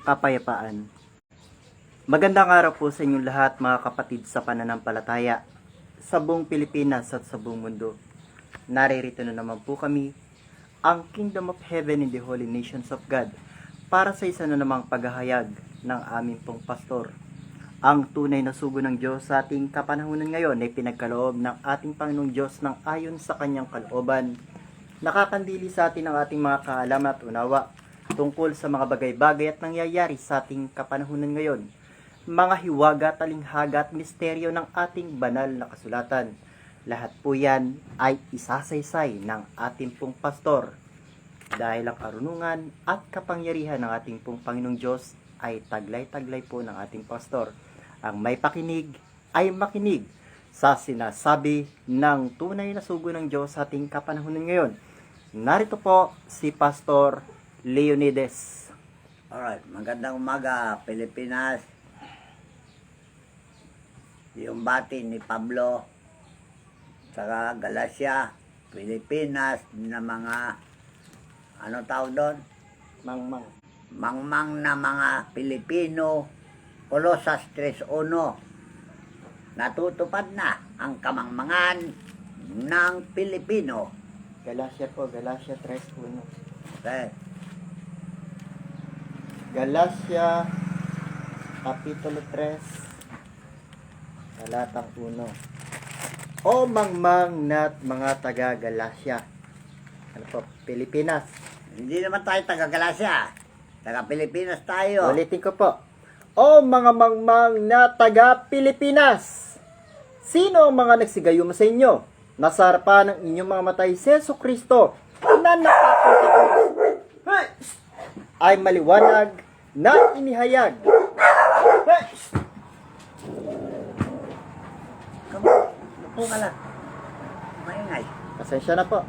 kapayapaan. Magandang araw po sa inyong lahat mga kapatid sa pananampalataya sa buong Pilipinas at sa buong mundo. Naririto na naman po kami, ang Kingdom of Heaven in the Holy Nations of God, para sa isa na namang paghahayag ng aming pong pastor. Ang tunay na sugo ng Diyos sa ating kapanahunan ngayon ay pinagkaloob ng ating Panginoong Diyos ng ayon sa kanyang kalooban. Nakakandili sa atin ang ating mga kaalaman at unawa tungkol sa mga bagay-bagay at nangyayari sa ating kapanahunan ngayon. Mga hiwaga, talinghaga at misteryo ng ating banal na kasulatan. Lahat po yan ay isasaysay ng ating pong pastor. Dahil ang karunungan at kapangyarihan ng ating pong Panginoong Diyos ay taglay-taglay po ng ating pastor. Ang may pakinig ay makinig sa sinasabi ng tunay na sugo ng Diyos sa ating kapanahunan ngayon. Narito po si Pastor Leonides. Alright, magandang umaga, Pilipinas. Yung bati ni Pablo, saka Galacia, Pilipinas, na mga, ano tawag doon? Mangmang. Mangmang na mga Pilipino, Colosas 3:1. Natutupad na ang kamangmangan ng Pilipino. Galacia po, Galacia 3:1. Okay. Galacia, Kapitulo 3, talatang 1. O mangmang na't mga taga-Galacia. Ano po? Pilipinas. Hindi naman tayo taga-Galacia. Taga-Pilipinas tayo. Ulitin ko po. O mga mangmang na taga-Pilipinas. Sino ang mga nagsigayuma sa inyo? Nasa harapan ng inyong mga matay si Jesucristo na nakapunta ay maliwanag na inihayag. Upo ka lang. Maingay. Pasensya na po.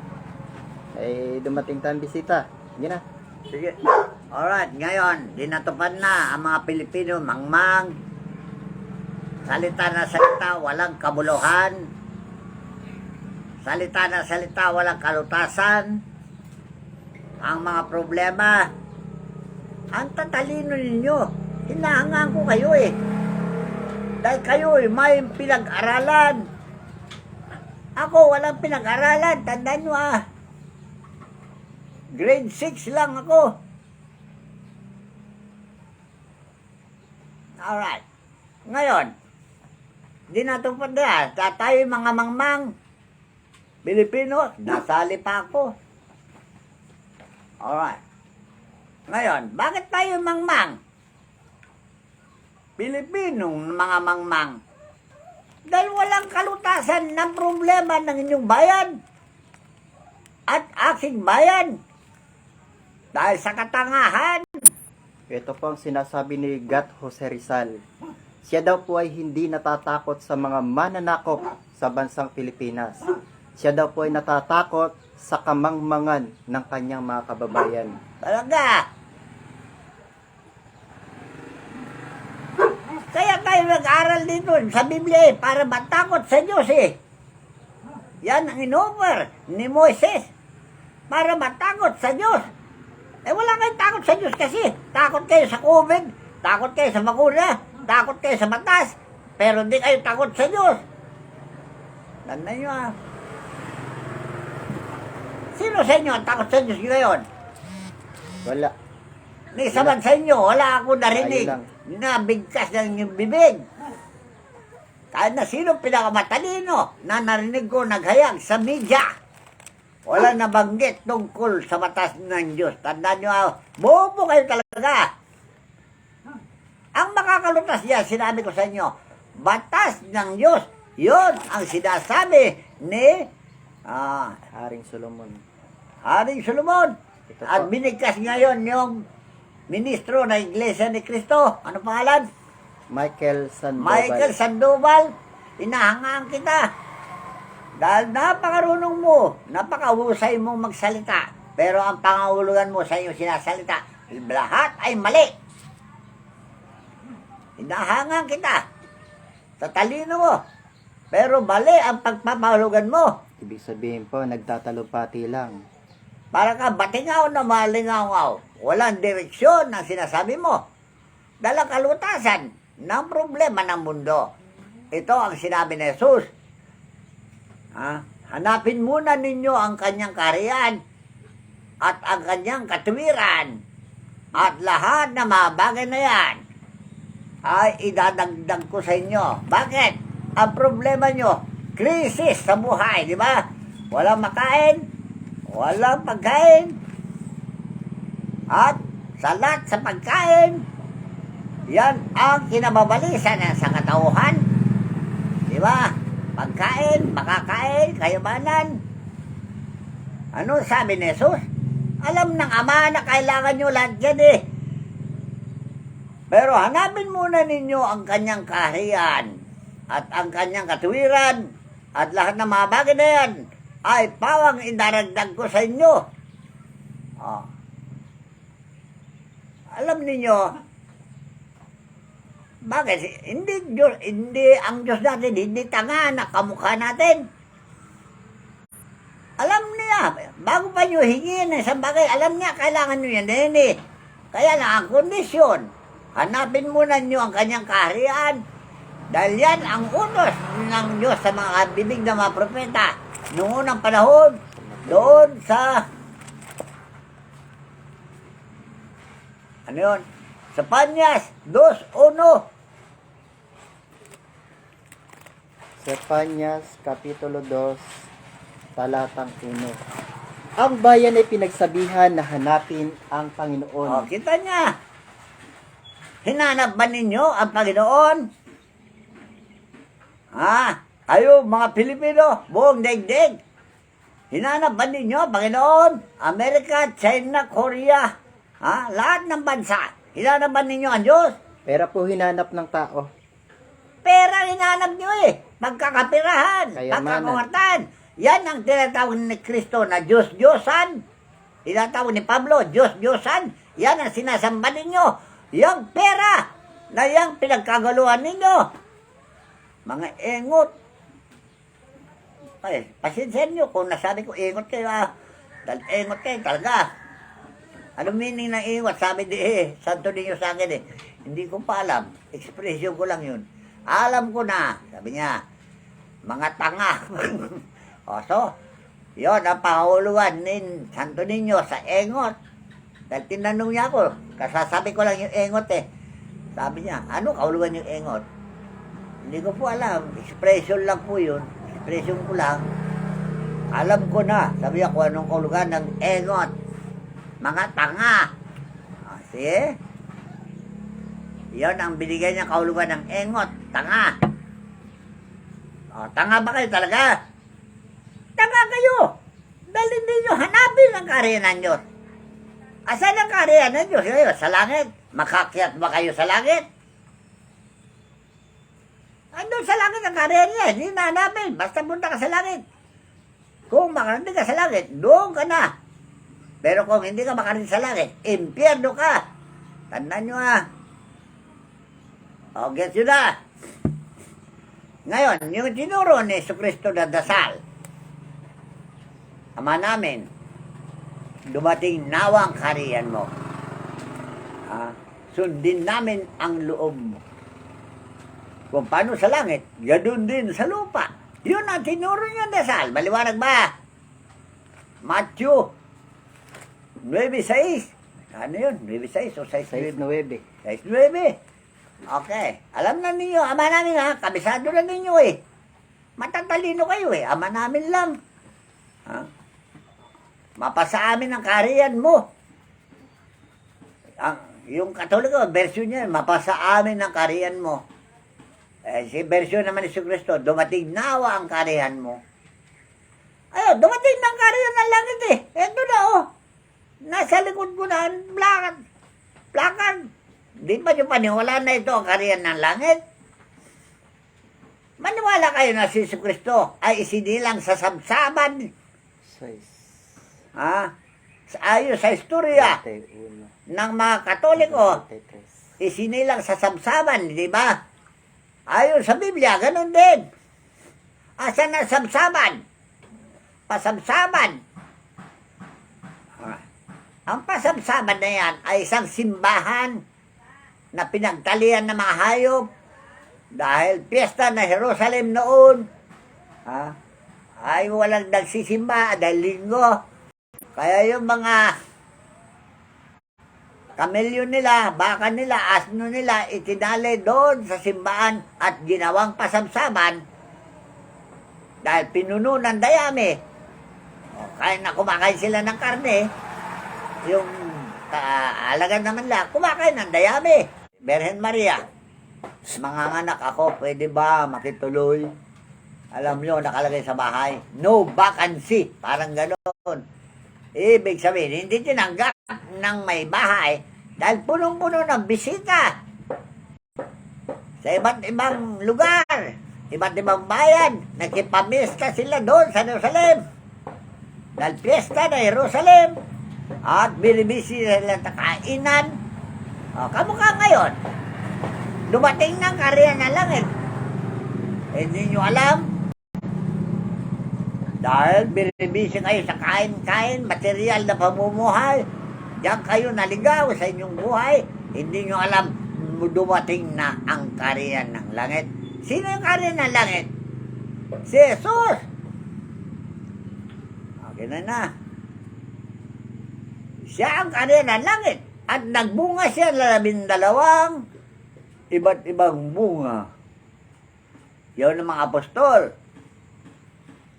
Ay dumating tayong bisita. Sige na. Sige. Alright, ngayon, dinatupad na ang mga Pilipino, mangmang. Salita na salita, walang kabuluhan. Salita na salita, walang kalutasan. Ang mga problema, ang tatalino ninyo. Hinahangaan ko kayo eh. Dahil kayo eh, may pinag-aralan. Ako, walang pinag-aralan. Tandaan nyo ah. Grade 6 lang ako. Alright. Ngayon, dinatupad na. Tayo mga mangmang. Pilipino, nasali pa ako. Alright. Ngayon, bakit tayo mangmang? Pilipinong mga mangmang. Dahil walang kalutasan ng problema ng inyong bayan at aking bayan. Dahil sa katangahan. Ito po ang sinasabi ni Gat Jose Rizal. Siya daw po ay hindi natatakot sa mga mananakop sa bansang Pilipinas. Siya daw po ay natatakot sa kamangmangan ng kanyang mga kababayan. Talaga. Kaya tayo nag-aral dito sa Biblia para matakot sa Diyos eh. Yan ang in-offer ni Moises. Para matakot sa Diyos. Eh wala kayong takot sa Diyos kasi. Takot kayo sa COVID, takot kayo sa bakuna, takot kayo sa batas. Pero hindi kayo takot sa Diyos. Tandaan nyo ah. Sino sa inyo ang takot sa Diyos ngayon? Wala. Ni saman sa inyo, wala ako narinig na bigkas ng inyong bibig. Kahit na sino pinakamatalino na narinig ko naghayag sa media. Wala nabanggit tungkol sa batas ng Diyos. Tandaan nyo, bobo kayo talaga. Ang makakalutas yan, sinabi ko sa inyo, batas ng Diyos. Yun ang sinasabi ni Haring Solomon. Haring Solomon. Ito At po. binigkas ngayon yung ministro ng Iglesia ni Cristo. Ano pangalan? Michael Sandoval. Michael Sandoval. Inahangaan kita. Dahil napakarunong mo, napakahusay mo magsalita. Pero ang pangahulugan mo sa iyong sinasalita, lahat ay mali. Inahangaan kita. Sa talino mo. Pero mali ang pagpapahulugan mo. Ibig sabihin po, nagtatalupati lang. Para ka batingaw na malingaw. Walang direksyon ang sinasabi mo. dalang kalutasan ng problema ng mundo. Ito ang sinabi ni Jesus. Hanapin muna ninyo ang kanyang kaharian at ang kanyang katuwiran, at lahat na mga bagay na yan ay idadagdag ko sa inyo. Bakit? Ang problema nyo, krisis sa buhay, di ba? Walang makain, walang pagkain, at sa lahat sa pagkain, yan ang kinababalisan sa katauhan. Di ba? Pagkain, makakain, kayamanan. Ano sabi ni Jesus? Alam ng Ama na kailangan nyo lahat yan eh. Pero hanapin muna ninyo ang kanyang kaharian at ang kanyang katuwiran, at lahat ng mga bagay na yan ay pawang idaragdag ko sa inyo. Alam ninyo, bakit? Hindi ang Diyos natin, hindi tanga na kamukha natin. Alam niya, bago pa nyo hingin ng isang bagay, alam niya, kailangan nyo yan din eh. Kaya na ang kondisyon, hanapin muna nyo ang kanyang kaharian. Dahil yan ang utos ng Diyos sa mga bibig ng mga propeta noong unang panahon, doon sa, ano yun? Sa Panyas 2:1. Zephanias, Kapitulo 2, talatang 1. Ang bayan ay pinagsabihan na hanapin ang Panginoon. Kita niya. Hinanap ba ninyo ang Panginoon? Kayo mga Pilipino, buong daigdig. Hinanap ba ninyo ang Panginoon? Amerika, China, Korea, lahat ng bansa. Hinanap ba ninyo ang Diyos? Pera po hinanap ng tao. Pera hinanap nyo eh. Pagkakapirahan, Kayamanan. pagkakawartan. Yan ang tinatawag ni Kristo na Diyos-Diyosan. Tinatawag ni Pablo, Diyos-Diyosan. Yan ang sinasamba ninyo. Yang pera na yang pinagkagaluhan ninyo. Mga engot. Ay, pasensya nyo kung nasabi ko engot kayo Dahil engot kayo talaga. Ano meaning ng engot? Sabi santo ninyo sa akin Hindi ko pa alam. Expression ko lang yun. Alam ko na. Sabi niya, mga tanga. So, yun ang pahuluan ni santo ninyo sa engot. Dahil tinanong niya ako, kasasabi ko lang yung engot Sabi niya, ano kahulugan yung engot? Hindi ko po alam. Expression lang po yun. Expression ko lang. Alam ko na. Sabi niya kung anong kahulugan ng engot. Mga tanga. See? Yun ang binigay niya kahulugan ng engot. Tanga. Tanga ba kayo talaga? Tanga kayo. Dahil hindi nyo hanapin ang kaharian ng Diyos. Asan ang kaharian ng Diyos? Sa langit. Makakyat ba kayo sa langit? Andun sa langit ang kaharian niya. Hindi na hanapin. Basta punta ka sa langit. Kung makarating ka sa langit, doon ka na. Pero kung hindi ka makarating sa langit, impyerno ka. Tandaan nyo gets yun na. Ngayon, yung tinuro ni Jesucristo na dasal, Ama namin, dumating nawa ang kaharian mo. Sundin namin ang loob mo. Kung paano sa langit, ganoon din sa lupa. Yun ang tinuro niyo dasal. Maliwanag ba? Matthew 9:6. Ano yun? 9:6 o 6:9? 6:9. Okay. Alam na ninyo, ama namin kabisado na ninyo Matatalino kayo ama namin lang. Mapasa amin ang kaharian mo. Yung Katoliko, version niya, mapasa amin ang kaharian mo. Si version naman ni Jesucristo, dumating nawa ang kaharian mo. Ayun, dumating na ang kaharian ng langit Ito na Nasa likod ko na ang plakad. Di ba nyo paniwala na ito ang kaharian ng langit? Maniwala kayo na si Jesucristo ay isinilang sa sabsaban. Ayon sa istorya ng mga Katoliko, isinilang sa sabsaban, di ba? Ayon sa Biblia, ganun din. Asan ang sabsaban? Pasabsaban. Ang pasabsaban na yan ay isang simbahan na pinagtalian ng mga hayop dahil piyesta na Jerusalem noon, ay walang nagsisimba dahil linggo. Kaya yung mga kamelyo nila, baka nila, asno nila, itinali doon sa simbahan at ginawang pasamsaman dahil pinuno ng dayami. Kaya na kumakain sila ng karne, yung alagan naman lang, kumakain ng dayami. Birhen Maria, manganganak ako, pwede ba makituloy? Alam nyo, nakalagay sa bahay, no vacancy, parang gano'n. Ibig sabihin, hindi tinanggap ng may bahay dahil punong-puno ng bisita sa iba't ibang lugar, iba't ibang bayan. Nakipamista sila doon sa Jerusalem dahil piyesta na Jerusalem at binibisi sila sa kainan. Kamukha ngayon, dumating ng karya ng langit. Hindi nyo alam dahil binibisi kayo sa kain-kain, material na pamumuhay. Diyan kayo naligaw sa inyong buhay. Hindi nyo alam, dumating na ang karya ng langit. Sino yung karya ng langit? Si Jesus. Okay na. Siya ang karya ng langit. At nagbunga siya na 12 iba't ibang bunga. Yun ang mga apostol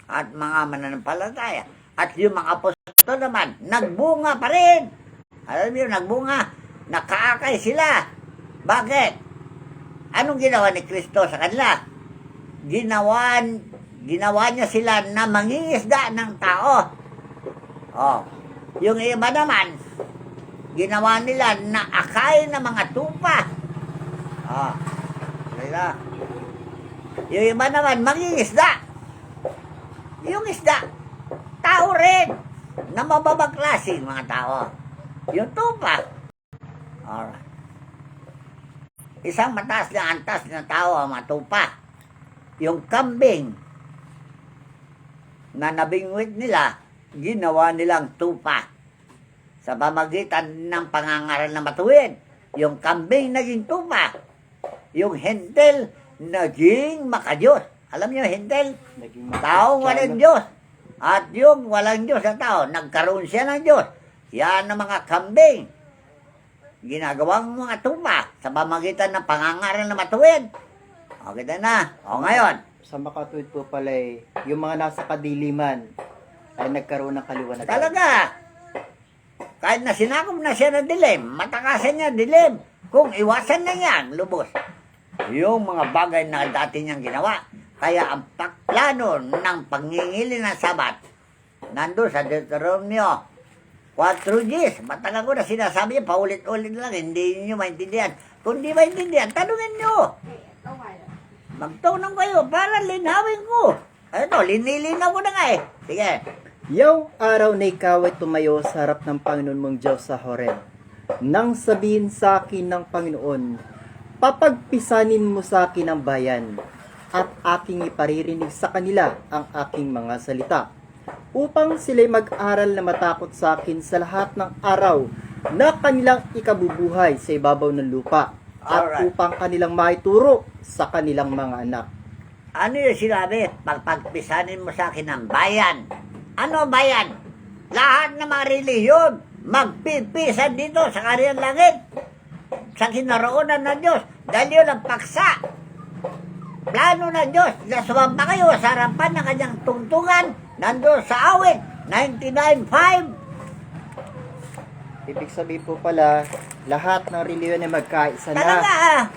at mga mananampalataya. At yung mga apostol naman, nagbunga pa rin. Alam niyo, nagbunga. Nakaakay sila. Bakit? Anong ginawa ni Kristo sa kanila? Ginawa niya sila na mangingisda ng tao. Yung iba naman, ginawa nila na akayin ng mga tupa. Yung iba naman, mangingisda. Yung isda, tao rin, na mababang klaseng mga tao. Yung tupa. Alright. Isang mataas na antas na tao ang matupa. Yung kambing na nabingwit nila, ginawa nilang tupa. Sa pamagitan ng pangangaral na matuwid, yung kambing naging tupa. Yung hentel naging makadiyos. Alam niyo, hentel, taong walang Diyos. At yung walang Diyos na tao, nagkaroon siya ng Diyos. Yan ang mga kambing. Ginagawang mga tupa sa pamagitan ng pangangaral na matuwid. Okay na. Ngayon. Sa makatuwid po pala yung mga nasa kadiliman ay nagkaroon ng kaliwanagan. Talaga. Kahit na sinakop na siya ng dilim, matakasan niya dilim. Kung iwasan na niya, lubos. Yung mga bagay na dati niyang ginawa. Kaya ang plano ng pangingili ng Sabat, nandun sa Deuteronomio 4:10. Matagal ko na sinasabi, paulit-ulit lang, hindi niyo maintindihan. Kung di maintindihan, tanungin niyo. Magtunong kayo para linawin ko. Ito, linilinaw ko na nga eh. Sige. Yung araw na ikaw ay tumayo sa harap ng Panginoon mong Diyos sa Horeb, nang sabihin sa akin ng Panginoon, papagpisanin mo sa akin ang bayan, at aking iparirinig sa kanila ang aking mga salita, upang sila'y mag-aral na matakot sa akin sa lahat ng araw na kanilang ikabubuhay sa ibabaw ng lupa, at upang kanilang maituro sa kanilang mga anak. Ano yung sinabi? Pagpisanin mo sa akin ang bayan. Ano bayan? Lahat ng mga reliyon magpipisan dito sa kariyang langit, sa kinaroonan ng Diyos, dahil yun ang paksa. Plano ng Diyos na sumamba kayo sa harapan ng kanyang tungtungan nandun sa awit 99.5. Ibig sabihin po pala, lahat ng reliyon ay magkaisa na. Talaga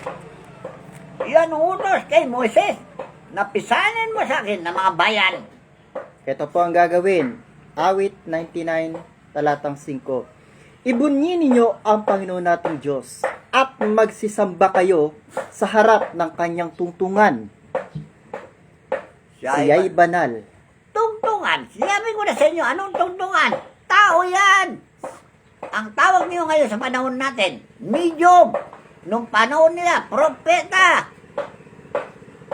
yan ang utos kay Moises. Napisanin mo sa akin ng mga bayan. Ito po ang gagawin. Awit 99, talatang 5. Ibunyi ninyo ang Panginoon nating Diyos at magsisamba kayo sa harap ng kanyang tungtungan. Siya'y banal. Tungtungan? Sinabi ko na sa inyo, anong tungtungan? Tao yan! Ang tawag niyo ngayon sa panahon natin, medium. Nung panahon nila, propeta.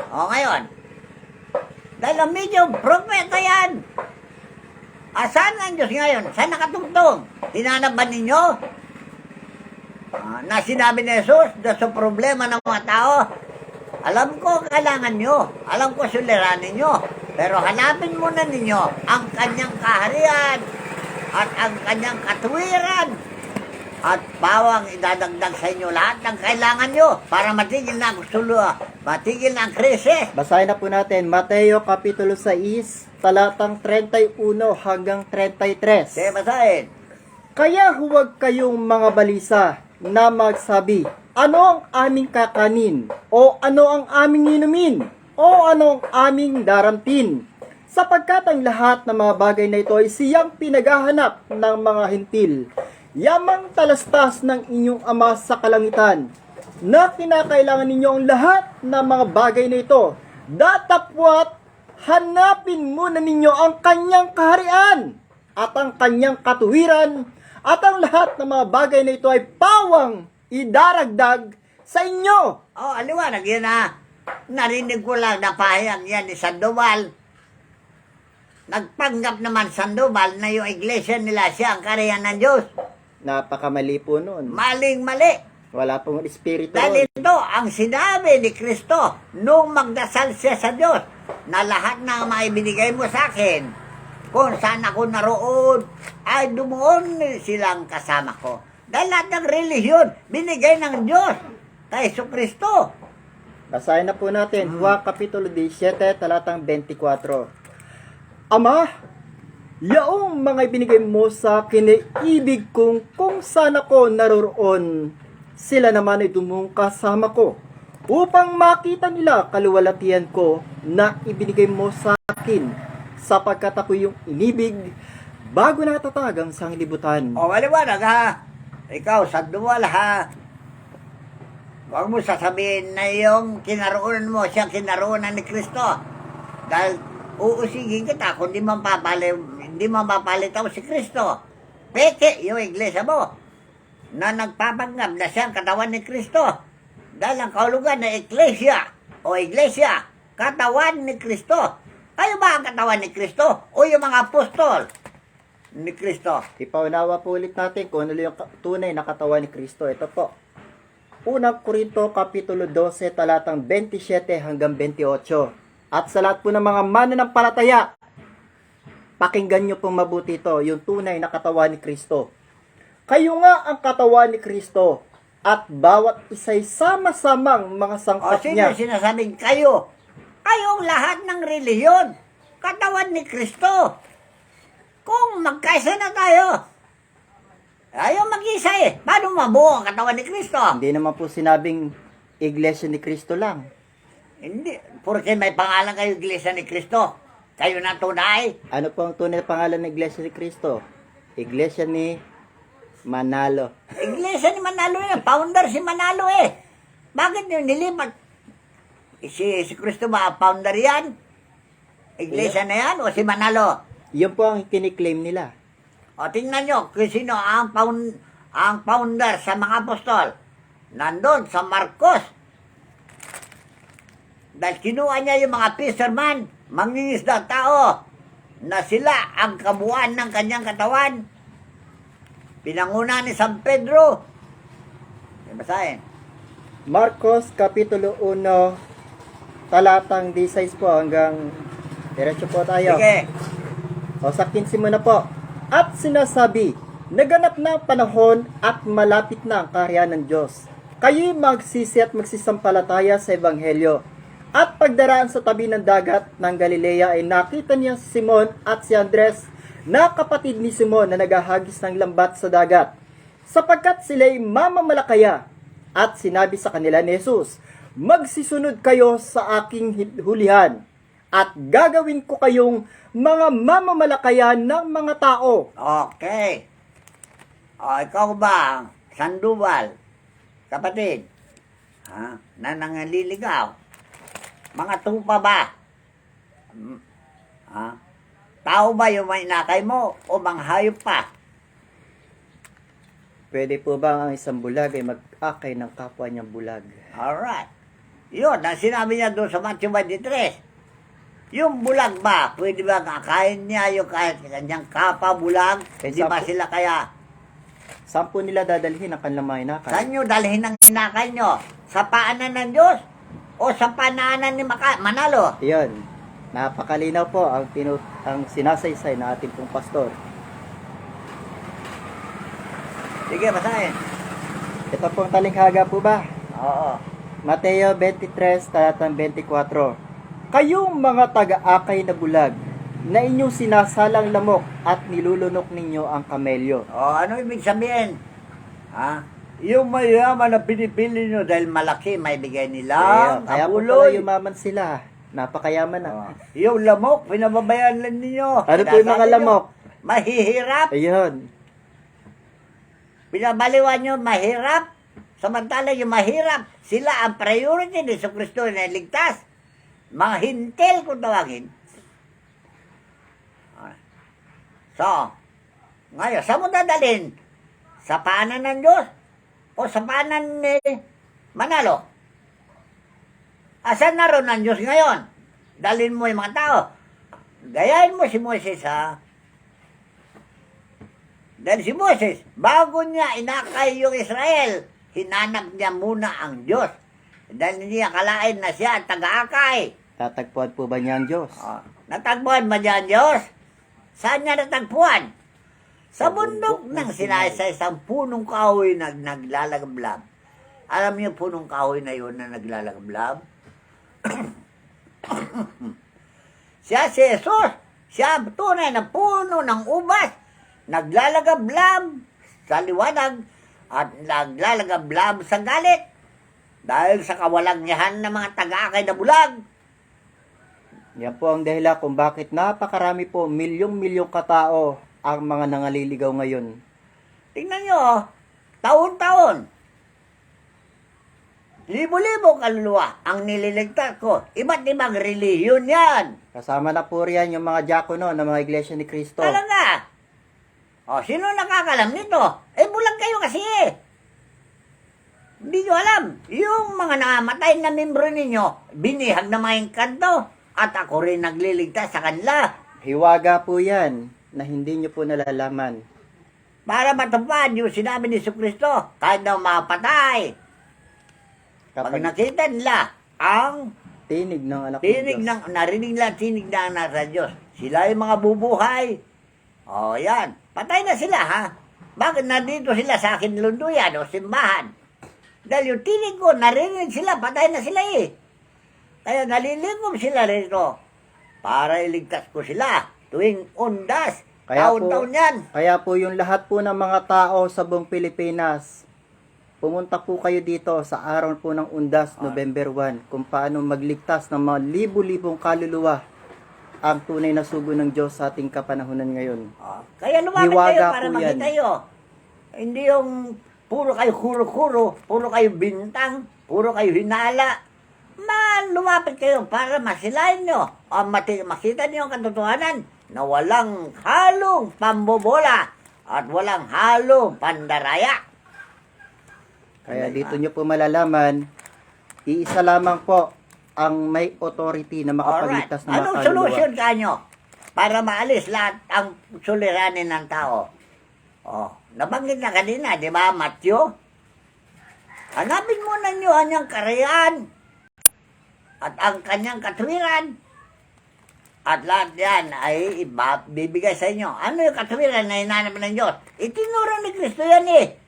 Ngayon, dahil ang medium, propeta yan. Asan ang Diyos ngayon? Saan nakatungtong? Hinanap ba ninyo? Na sinabi ni Jesus doon sa problema ng mga tao. Alam ko kailangan nyo. Alam ko suliranin nyo. Pero hanapin muna ninyo ang kanyang kaharian at ang kanyang katuwiran. At bawang idadagdag sa inyo lahat ng kailangan nyo para matigil na ang matigil na ang krisis. Basahin na po natin, Mateo Kapitulo 6, talatang 31 hanggang 33. Sige, basahin. Kaya huwag kayong mga balisa na magsabi, ano ang aming kakanin? O ano ang aming inumin? O ano ang aming daramtin? Sapagkat ang lahat ng mga bagay na ito ay siyang pinaghahanap ng mga hintil. Yamang talastas ng inyong ama sa kalangitan, na kinakailangan ninyo ang lahat ng mga bagay na ito. Datapwat, hanapin muna ninyo ang kanyang kaharian at ang kanyang katuwiran, at ang lahat ng mga bagay na ito ay pawang idaragdag sa inyo. Oh, aliwanag yun Narinig ko lang na pahayag yan ni Sandoval. Nagpanggap naman Sandoval na yung iglesia nila siya ang kaharian ng Diyos. Napakamali po noon. Maling-mali. Wala pong espiritu Dahil ron. ito ang sinabi ni Kristo nung magdasal siya sa Diyos na lahat ng maibinigay mo sa akin, kung saan ako naroon, ay dumuon silang kasama ko. Dahil lahat ng relihiyon, binigay ng Diyos kay Hesus Kristo. Basahin na po natin, Juan Kapitulo 17, talatang 24. Ama, yaong mga ibinigay mo sa akin ay ibig kong kung saan ako naroroon, sila naman ay dumong kasama ko, upang makita nila kaluwalhatian ko na ibinigay mo sa akin, sapagkat ako yung inibig bago natatag ang sanglibutan. O, maliwanag Ikaw, Sandoval Huwag mo sasabihin na yung kinaroonan mo, siyang kinaroonan ni Kristo. Dahil uusigin kita kung di mo mapalitaw si Kristo. Peke yung iglesia mo na nagpapanggap na siyang katawan ni Kristo. Dahil ang kahulugan na iglesia, katawan ni Kristo. Kayo ba ang katawan ni Kristo o yung mga apostol ni Kristo? Ipaunawa po ulit natin kung ano yung tunay na katawan ni Kristo. Ito po. Unang Korinto Kapitulo 12, talatang 27 hanggang 28. At sa lahat po ng mga mananampalataya, pakinggan nyo pong mabuti ito, yung tunay na katawan ni Kristo. Kayo nga ang katawan ni Kristo, at bawat isa'y sama-samang mga sangkap Sino niya. sinasabing kayo? Kayong lahat ng relihiyon, katawan ni Kristo. Kung magkaisa na tayo, ayaw mag-isa Paano mabuo ang katawan ni Kristo? Hindi naman po sinabing Iglesia ni Kristo lang. Hindi. Porque may pangalan kayo, Iglesia ni Kristo. Kayo na tunay. Ano po ang tunay na pangalan ng Iglesia ni Kristo? Iglesia ni Manalo. Iglesia ni Manalo founder si Manalo Bakit yung nilipat? Si Kristo ba founder yan? Iglesia na yan o si Manalo? Yun po ang kiniklaim nila. O tingnan nyo kung sino ang founder sa mga apostol. Nandun sa Marcos. Dahil kinuha niya yung mga fisherman, mangingisda tao, na sila ang kabuuan ng kanyang katawan. Pinanguna ni San Pedro. Basahin. Marcos Kapitulo 1, talatang 16 po hanggang diretso po tayo. Sige. O sa 15 muna po. At sinasabi, naganap na ang panahon at malapit na ang kaharian ng Diyos. Kayo'y magsisi at magsisampalataya sa Ebanghelyo. At pagdaraan sa tabi ng dagat ng Galilea ay nakita niya si Simon at si Andres, na kapatid ni Simon na naghahagis ng lambat sa dagat, sapagkat sila'y mamamalakaya. At sinabi sa kanila ni Jesus, magsisunod kayo sa aking hulihan, at gagawin ko kayong mga mamamalakaya ng mga tao. Okay. O, ikaw ba, Sandoval, kapatid, na nangaliligaw? Mga tupa ba? Tao ba yung may inakay mo o mga hayop pa? Pwede po ba ang isang bulag ay mag-akay ng kapwa niyang bulag? Alright. Yun, ang sinabi niya doon sa Matthew 23. Yung bulag ba, pwede ba kakain niya yung kahit kanyang kapa bulag? Eh, Hindi ba sa- sila kaya Saan po nila dadalhin ang kanilang mga inakay? Saan nyo dalhin ang inakay nyo? Sa paanan ng Diyos? O sa panaanan ni Manalo? Iyon, napakalinaw po ang sinasaysay na ating pong pastor. Sige, basahin. Ito pong talinghaga po ba? Oo. Mateo 23, talatang 24. Kayong mga taga-akay na bulag, na inyong sinasalang lamok at nilulunok ninyo ang kamelyo. O, ano ibig sabihin? Ha? Yung mayaman na pinipili nyo dahil malaki may bigay nila. Kaya po pala yumaman sila. Napakayaman na. Yung lamok, pinababayaan lang ninyo. Ano po yung mga lamok? Mahihirap. Ayun. Pinabaliwan nyo, mahirap. Samantala yung mahirap, sila ang priority ni Jesucristo na ligtas. Mga hintil kung tawagin. So, ngayon, saan mo dadalhin? Sa paanan ng Diyos? O sa paanan ni Manalo? Asan na ron ang Diyos ngayon? Dalhin mo yung mga tao. Gayahin mo si Moises, ha? Dahil si Moses, bago niya inakay yung Israel, hinanap niya muna ang Diyos. Dahil hindi akalain na siya ang taga-akay. Tatagpuan po ba niya ang Diyos? Natagpuan ba niya ang Diyos? Saan niya natagpuan? Sa bundok ng sinaysay sa punong kahoy na naglalagablab. Alam niyo punong kahoy na yun na naglalagablab? Siya si Jesus. Siya tunay na puno ng ubas. Naglalagablab sa liwanag at naglalagablab sa galit. Dahil sa kawalangyahan ng mga taga-akay na bulag. Yan po ang dahilan kung bakit napakarami po, milyong-milyong katao ang mga nangaliligaw ngayon. Tingnan nyo, taon-taon. Libo-libo kaluluwa ang nililigtas ko. Iba't ibang relihiyon yan. Kasama na po riyan yung mga diakono ng mga iglesia ni Cristo. Talaga. O, sino nakakalam nito? Bulag kayo kasi eh. Hindi nyo alam. Yung mga namatay na membro ninyo, binihag na mga kanto. At ako rin nagliligtas sa kanila. Hiwaga po yan na hindi nyo po nalalaman. Para matupad yung sinabi ni Jesucristo, kahit daw mapatay. Pag nakita nila ang tinig ng anak tinig ng Diyos. narinig nila tinig na nasa Diyos. Sila yung mga bubuhay. O yan, patay na sila ha. Bakit nandito sila sa akin lunduyan o simbahan? Dahil yung tinig ko, narinig sila, patay na sila eh. Kaya nalilingom sila rito para iligtas ko sila tuwing undas. Taon-taon yan. Kaya po yung lahat po ng mga tao sa buong Pilipinas, pumunta po kayo dito sa araw po ng undas, November 1, kung paano magligtas ng mga libu-libong kaluluwa ang tunay na sugo ng Diyos sa ating kapanahunan ngayon. Kaya lumapit Hiwaga kayo para po makita yan. nyo. Hindi yung puro kayo kuro-kuro, puro kayo bintang, puro kayo hinala. Lumapit kayo para masilayan nyo o makita nyo ang katotohanan na walang halong pambobola at walang halong pandaraya. Kaya dito nyo po malalaman, iisa lamang po ang may authority na makapagligtas ng mga Anong kaluluwa. solusyon kanyo para maalis lahat ang suliranin ng tao? Nabanggit na kanina, di ba, Matthew? Hanapin muna nyo ang kanyang karayaan at ang kanyang katwiran. At lahat yan ay bibigay sa inyo. Ano yung katwiran na hinanap ng Diyos? Itinuro ni Kristo yan eh.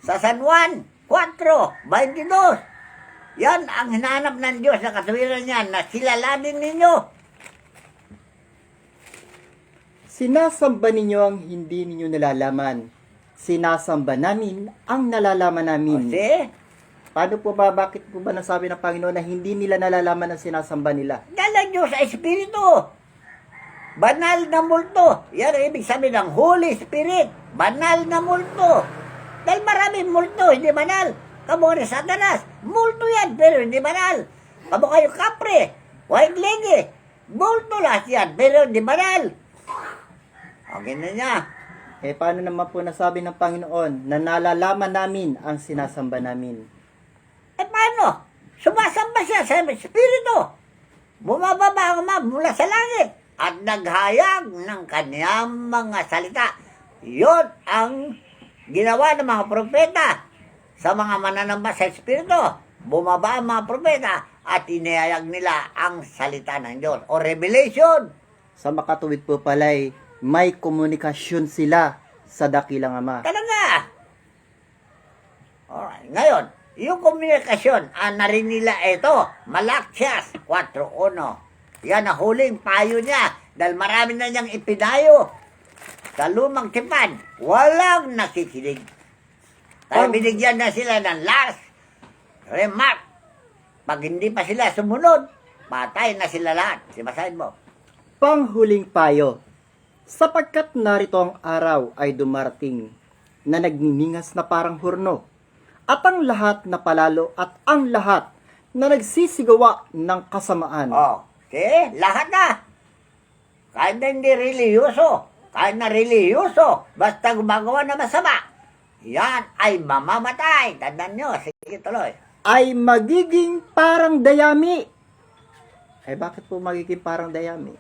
Sa San Juan 4:22. Yan ang hinanap ng Diyos na katwiran niya na kilalanin ninyo. Sinasamba ninyo ang hindi ninyo nalalaman. Sinasamba namin ang nalalaman namin. Kasi, Paano po ba, bakit po ba nasabi ng Panginoon na hindi nila nalalaman ang sinasamba nila? dala Diyos sa Espiritu. Banal na multo. Yan ang ibig sabihin ng Holy Spirit. Banal na multo. Dahil maraming multo, hindi banal. Kamu ni Satanas, multo yan, pero hindi banal. Kamu kayo kapre, white lady, multo lahat yan, pero hindi banal. Okay na niya. Paano naman po nasabi ng Panginoon na nalalaman namin ang sinasamba namin? Paano? Sumasamba siya sa Espiritu. Bumababa ang mula sa langit at naghayag ng kanyang mga salita. Yun ang ginawa ng mga propeta sa mga mananamba sa Espiritu. Bumaba ang mga propeta at inihayag nila ang salita ng Diyos o revelation. Sa makatuwid po pala'y may komunikasyon sila sa dakilang Ama. Talaga. Alright. Ngayon, yung komunikasyon, narinig nila ito, Malakias 4:1. Yan ang huling payo niya dahil marami na niyang ipinayo. Sa lumang tipan, walang nakikinig. Kaya binigyan na sila ng last remark. Pag hindi pa sila sumunod, patay na sila lahat. Sibasahin mo. Panghuling payo. Sapagkat narito ang araw ay dumarating na nagniningas na parang hurno, at ang lahat na palalo at ang lahat na nagsisigawa ng kasamaan. Oh, see? Lahat na. Kahit na hindi reliyoso, kahit na reliyoso, basta gumagawa na masama, yan ay mamamatay. Tandaan nyo, sige tuloy. Ay magiging parang dayami. Ay bakit po magiging parang dayami?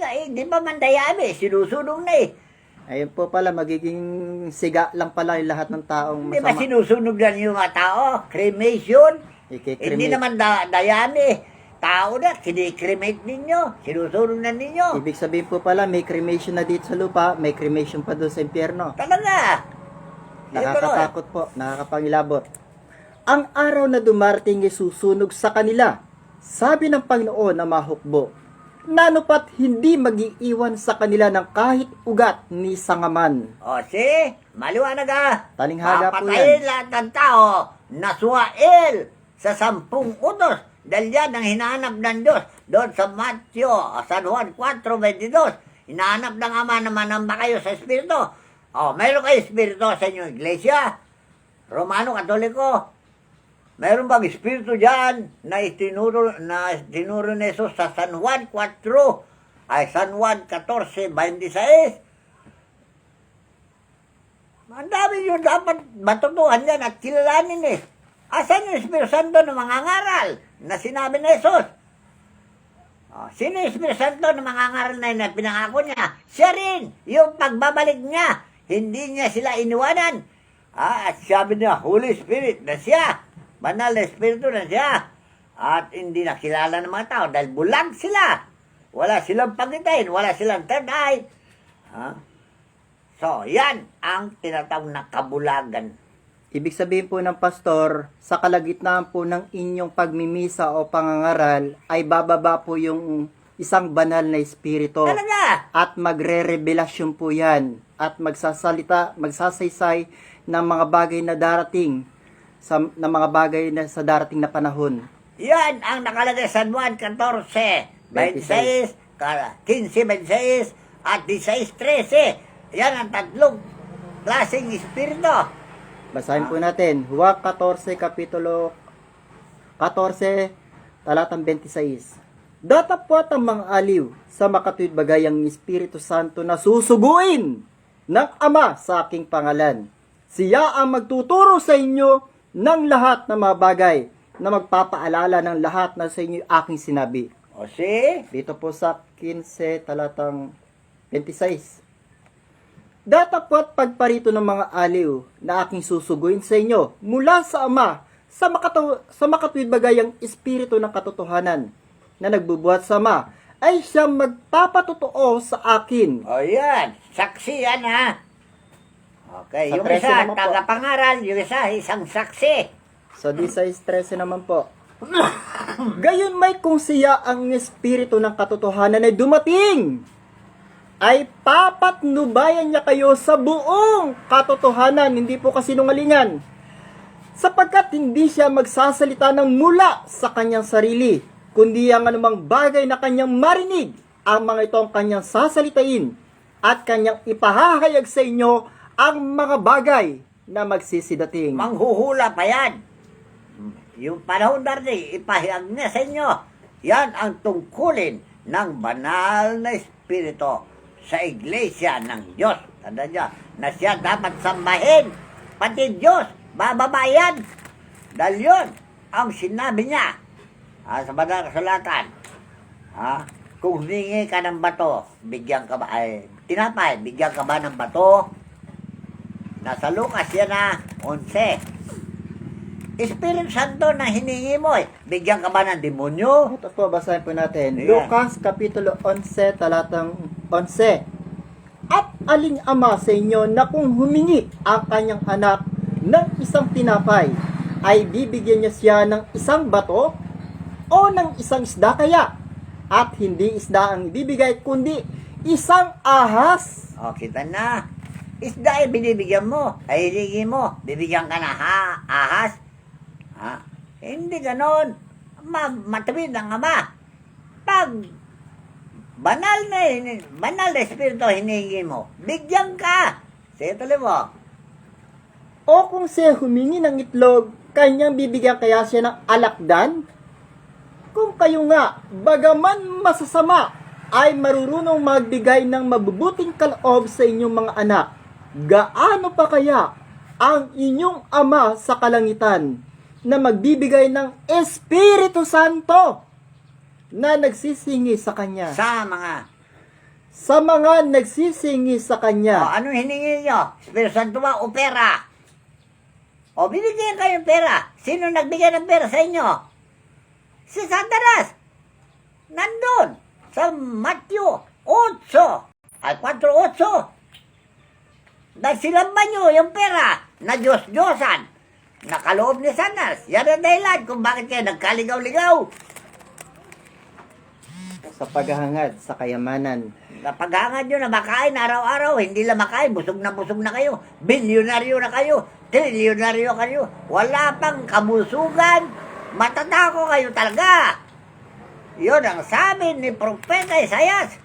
Di ba man dayami? Sinusunog na eh. Ayun po pala, magiging siga lang pala yung lahat ng taong Di ba masama. sinusunog na yung mga tao? Cremation? Ikikremate. Hindi naman dayami. Tao na, kinikremate ninyo. Sinusunog na ninyo. Ibig sabihin po pala, may cremation na dito sa lupa, may cremation pa doon sa impyerno. Talaga. Nakakatakot po, nakakapangilabot. Ang araw na dumarating ay susunog sa kanila, sabi ng Panginoon na mahukbo, nanupat hindi mag-iiwan sa kanila ng kahit ugat ni sangaman. O, see? Maliwanag Talinghaga po papatayin yan. lahat ng tao na suwail sa 10 utos. Dahil yan ang hinahanap ng Diyos. Doon sa Matthew, San Juan 4:22. Hinahanap ng Ama na manamba kayo sa Espiritu. O, mayroon kayo Espiritu sa inyong iglesia. Romano, Katoliko. Mayroon bang Espiritu dyan na itinuro ni Jesus sa San Juan 4, ay San Juan 14:26? Ang dami yun dapat matutuhan yan at kilalanin eh. Asan yung Espiritu Santo na mangangaral na sinabi ni Jesus? Sino yung Espiritu Santo na mangangaral na yun na pinangako niya? Siya rin, yung pagbabalik niya. Hindi niya sila iniwanan. At sabi niya, Holy Spirit na siya. Banal na Espiritu na siya. At hindi nakilala ng mga tao dahil bulag sila. Wala silang pagitain, wala silang third eye. So, yan ang tinatawag na kabulagan. Ibig sabihin po ng pastor, sa kalagitnaan po ng inyong pagmimisa o pangangaral, ay bababa po yung isang banal na espiritu. Talaga? At magre-revelasyon po yan. At magsasaysay ng mga bagay na darating, ng mga bagay na sa darating na panahon. Yan ang nakalagay sa Juan 14:26, 15:26, at 16:13. Yan ang tatlong klaseng espiritu. Basahin po natin, Juan 14, kapitulo 14, talatang 26. Datapwat ang mga aliw sa makatuwid bagayang Espiritu Santo na susuguin ng Ama sa aking pangalan. Siya ang magtuturo sa inyo ng lahat ng mga bagay na magpapaalala ng lahat na sa inyo aking sinabi. O see? Dito po sa 15, talatang 26. Datapwat pagparito ng mga aliw na aking susuguin sa inyo mula sa Ama sa makatuwid bagayang Espiritu ng katotohanan na nagbubuhat sa Ama ay siyang magpapatotoo sa akin. O yan, saksi yan ha. Okay, Sa yung 13 isa, naman po. tagapangaral, yung isa, isang saksi. Sa 16:13 naman po. Gayon may kung siya ang Espiritu ng katotohanan ay dumating, ay papatnubayan niya kayo sa buong katotohanan, hindi po kasinungalingan. Sapagkat hindi siya magsasalita ng mula sa kanyang sarili, kundi ang anumang bagay na kanyang marinig, ang mga ito ang kanyang sasalitain, at kanyang ipahahayag sa inyo ang mga bagay na magsisidating. Manghuhula pa yan. Yung panahon darating, ipahayag niya sa inyo. Yan ang tungkulin ng banal na Espiritu sa iglesia ng Diyos. Tanda niya, na siya dapat sambahin. Pati Diyos, bababa yan. Dahil yun, ang sinabi niya sa banal na kasulatan. Kung humingi ka ng bato, bigyan ka ba, tinapay, bigyan ka ba ng bato? Nasa Lucas yan na 11. Espiritu Santo na hiningi mo bigyan ka ba ng demonyo? Ito po, basahin po natin. Yeah. Lucas, Kapitulo 11, talatang 11. At aling ama sa inyo na kung humingi ang kanyang anak ng isang tinapay, ay bibigyan niya siya ng isang bato o ng isang isda kaya? At hindi isda ang bibigay, kundi isang ahas. O, kita na. Isda ay binibigyan mo. Ay hiningi mo. Bibigyan ka na ahas. Ha? Hindi ganon. Matawid ang ama. Pag banal na espiritu hiningi mo, bigyan ka. Sige tuloy mo. O kung siya humingi ng itlog, kanyang bibigyan kaya siya ng alakdan? Kung kayo nga, bagaman masasama, ay marunong magbigay ng mabubuting kaloob sa inyong mga anak, gaano pa kaya ang inyong ama sa kalangitan na magbibigay ng Espiritu Santo na nagsisingi sa Kanya? Sa mga nagsisingi sa O, Kanya. ano hiningi nyo? Espiritu Santo ba o pera? O, binigyan kayo ng pera. Sino nagbigay ng pera sa inyo? Si Satanas. Nandun. Sa Matthew 8. Ay, 4:8. Dahil silamban nyo yung pera na Diyos-Diyosan. Nakaloob ni Satanas. Yan ang dahilan kung bakit kayo nagkaligaw-ligaw. Sa paghahangad sa kayamanan. Napaghangad nyo na makain araw-araw, hindi lang makain, busog na kayo, bilyonaryo na kayo, trilyonaryo kayo, wala pang kabusugan, matatako kayo talaga. Yun ang sabi ni Propeta Isaias.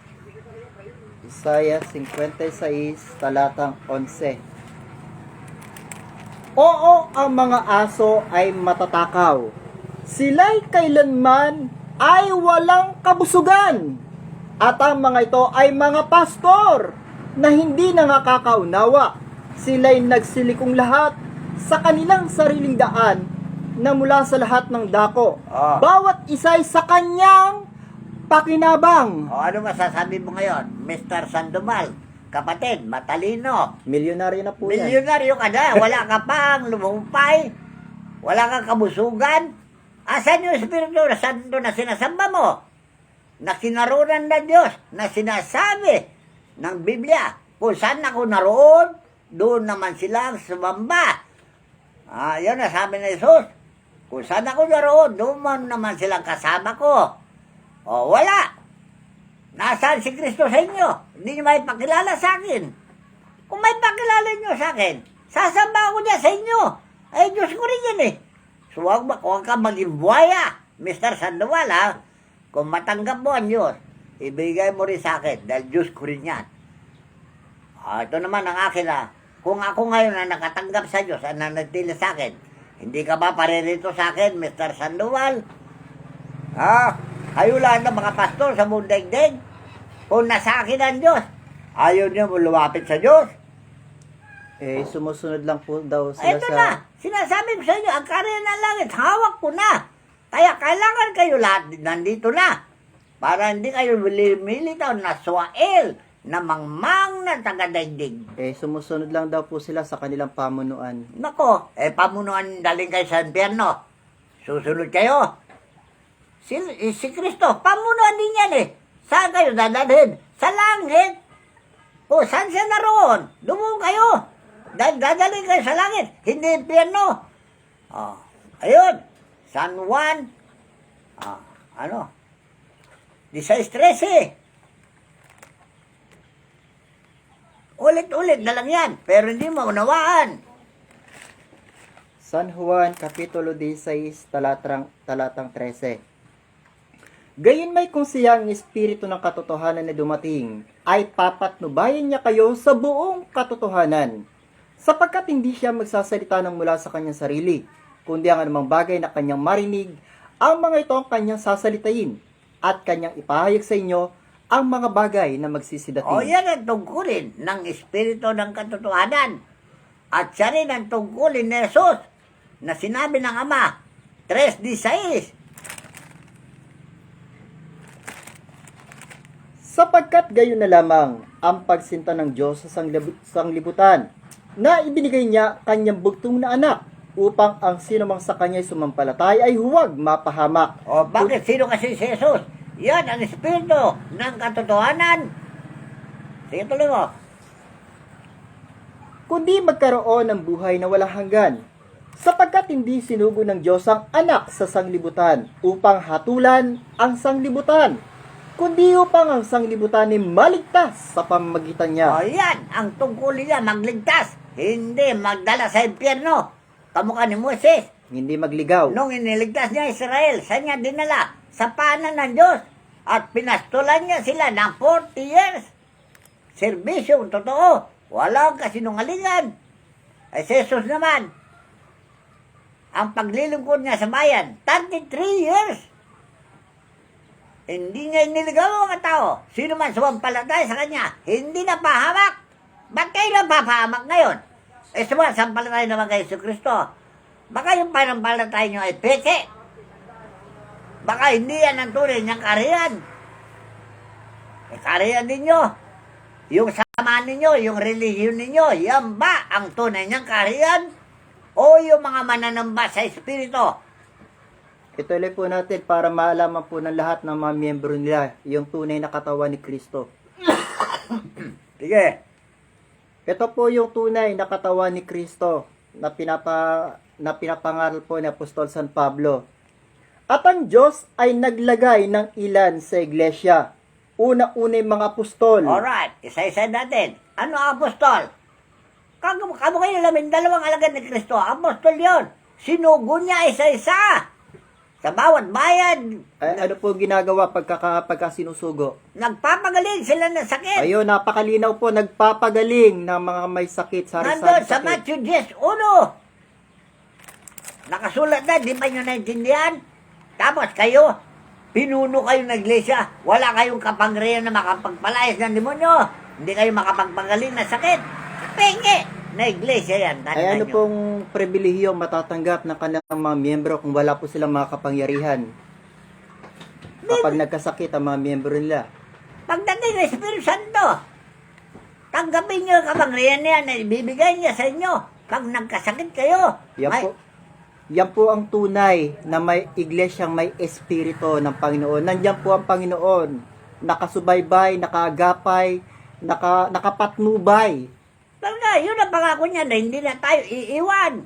Isaiah 56, talatang 11. Oo, ang mga aso ay matatakaw. Sila'y kailanman ay walang kabusugan. At ang mga ito ay mga pastor na hindi nakakaunawa. Sila'y nagsilikong lahat sa kanilang sariling daan na mula sa lahat ng dako. Bawat isa'y sa kanyang pakinabang. O ano masasabi mo ngayon, Mr. Sandoval? Kapatid, matalino. Milyonaryo na po yan. Milyonaryo ka na, wala ka pang lumumpay, wala kang kabusugan. Asan yung Espiritu Santo na sinasamba mo? Na kinarunan ng Diyos, na sinasabi ng Biblia. Kung saan ako naroon, doon naman silang sumamba. Yun na sabi ni Jesus. Kung saan ako naroon, doon naman silang kasama ko. O wala. Nasaan si Kristo sa inyo? Hindi niyo may pakilala sa akin. Kung may pakilala niyo sa akin, sasamba ako niya sa inyo. Ay, Diyos ko rin yan eh. So, huwag ka maging buhaya, Mr. Sandoval, ha? Kung matanggap mo ang Diyos, ibigay mo rin sa akin, dahil Diyos ko rin yan. Ito naman ang akin, ha? Kung ako ngayon na nakatanggap sa Diyos, ang nanatili sa akin, hindi ka ba paririto sa akin, Mr. Sandoval? Kayo lang na mga pastor sa buong daigdig. Kung nasa akin ang Diyos, ayaw niyo mo lumapit sa Diyos. Sumusunod lang po daw sila Ito sa... na, sinasabi ko sa inyo, ang karya ng langit, hawak ko na. Kaya kailangan kayo lahat nandito na. Para hindi kayo militaw na swael na mangmang na taga-daigdig. Sumusunod lang daw po sila sa kanilang pamunuan. Nako, pamunuan daling kayo sa impyerno. Susunod kayo. Si Kristo, pamunuan din yan eh. Saan kayo dadalhin? Sa langit. O, saan siya naroon? Doon kayo. Dadalhin kayo sa langit. Hindi impyerno. Ayun. San Juan. 16:13. Ulit-ulit na lang yan. Pero hindi mo unawaan. San Juan, Kapitulo 16, talatang 13. Gayon may kung siya ang espiritu ng katotohanan na dumating, ay papatnubayan niya kayo sa buong katotohanan, sapagkat hindi siya magsasalita ng mula sa kanyang sarili, kundi ang anumang bagay na kanyang marinig, ang mga ito ang kanyang sasalitain, at kanyang ipahayag sa inyo ang mga bagay na magsisidating. Yan ang tungkulin ng espiritu ng katotohanan. At siya rin ang tungkulin ni Jesus na sinabi ng Ama, 3:16. Sapagkat gayon na lamang ang pagsinta ng Diyos sa sanglibutan na ibinigay niya kanyang bugtong na anak upang ang sinumang sa kanya'y sumampalatay ay huwag mapahamak. O bakit? Sino kasi si Jesus? Yan ang Espiritu ng katotohanan. Sige, tuloy mo. Kundi magkaroon ng buhay na walang hanggan, sapagkat hindi sinugo ng Diyos ang anak sa sanglibutan upang hatulan ang sanglibutan, kundi upang ang sanglibutan ay maligtas sa pamamagitan niya. O yan, ang tungkulin niya, magligtas. Hindi magdala sa impyerno. Kamukha ni Moses. Hindi magligaw. Nung iniligtas niya Israel, saan niya dinala? Sa paanan ng Diyos. At pinastulan niya sila ng 40 years. Serbisyong totoo. Walang kasinungalingan. Ay si Jesus naman, ang paglilingkod niya sa bayan, 33 years. Hindi niya iniligaw ang mga tao. Sino man sumampalatay sa kanya, hindi na pahamak. Ba't kayo na papahamak ngayon? Eh sumasampalatay naman kay Jesucristo. Baka yung panampalatay niyo ay peke. Baka hindi yan ang tunay niyang kariyan. Eh kariyan ninyo. Yung sama ninyo, yung relihiyon ninyo, yan ba ang tunay niyang kariyan? O yung mga mananamba sa Espiritu? Ituloy po natin para maalaman po ng lahat ng mga miyembro nila yung tunay na katawan ni Kristo. Sige. Ito po yung tunay na katawan ni Kristo na pinapangaral po ni Apostol San Pablo. At ang Diyos ay naglagay ng ilan sa iglesia. Una-una yung mga apostol. Alright, isa-isa natin. Ano ang apostol? Kamo kayo 12 alagad ni Kristo. Apostol yon. Sinugo niya isa-isa. Sa bawat bayan, Ay, ano po ginagawa pagka sinusugo? nagpapagaling sila ng sakit. Ayun, napakalinaw po, nagpapagaling ng mga may sakit, Nandun sari-sari sa sakit. Matthew 10:1. Nakasulat na, di ba nyo naintindihan? Tapos kayo, pinuno kayo ng iglesia. Wala kayong kapangyarihan na makapagpalayas ng demonyo. Hindi kayo makapagpagaling ng sakit. Penge! Na iglesia yan. Ay, ano pong pribilehiyong matatanggap ng kanilang mga miyembro kung wala po silang mga kapangyarihan? Kapag nagkasakit ang mga miyembro nila. Pagdating ng Espiritu Santo, tanggapin nyo ang kapangyarihan niya na ibibigay niya sa inyo. Pag nagkasakit kayo, Yan po ang tunay na may iglesyang may espiritu ng Panginoon. Nandiyan po ang Panginoon, nakasubaybay, nakaagapay, nakapatnubay. talaga, yun ang pangako niya na hindi na tayo iiwan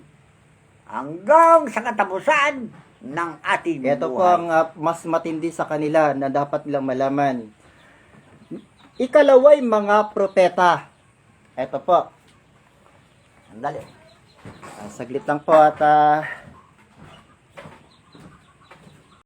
hanggang sa katapusan ng ating Ito po buhay. ang mas matindi sa kanila na dapat nilang malaman. Ikalaway mga propeta. Ito po. Sandali. Saglit lang po at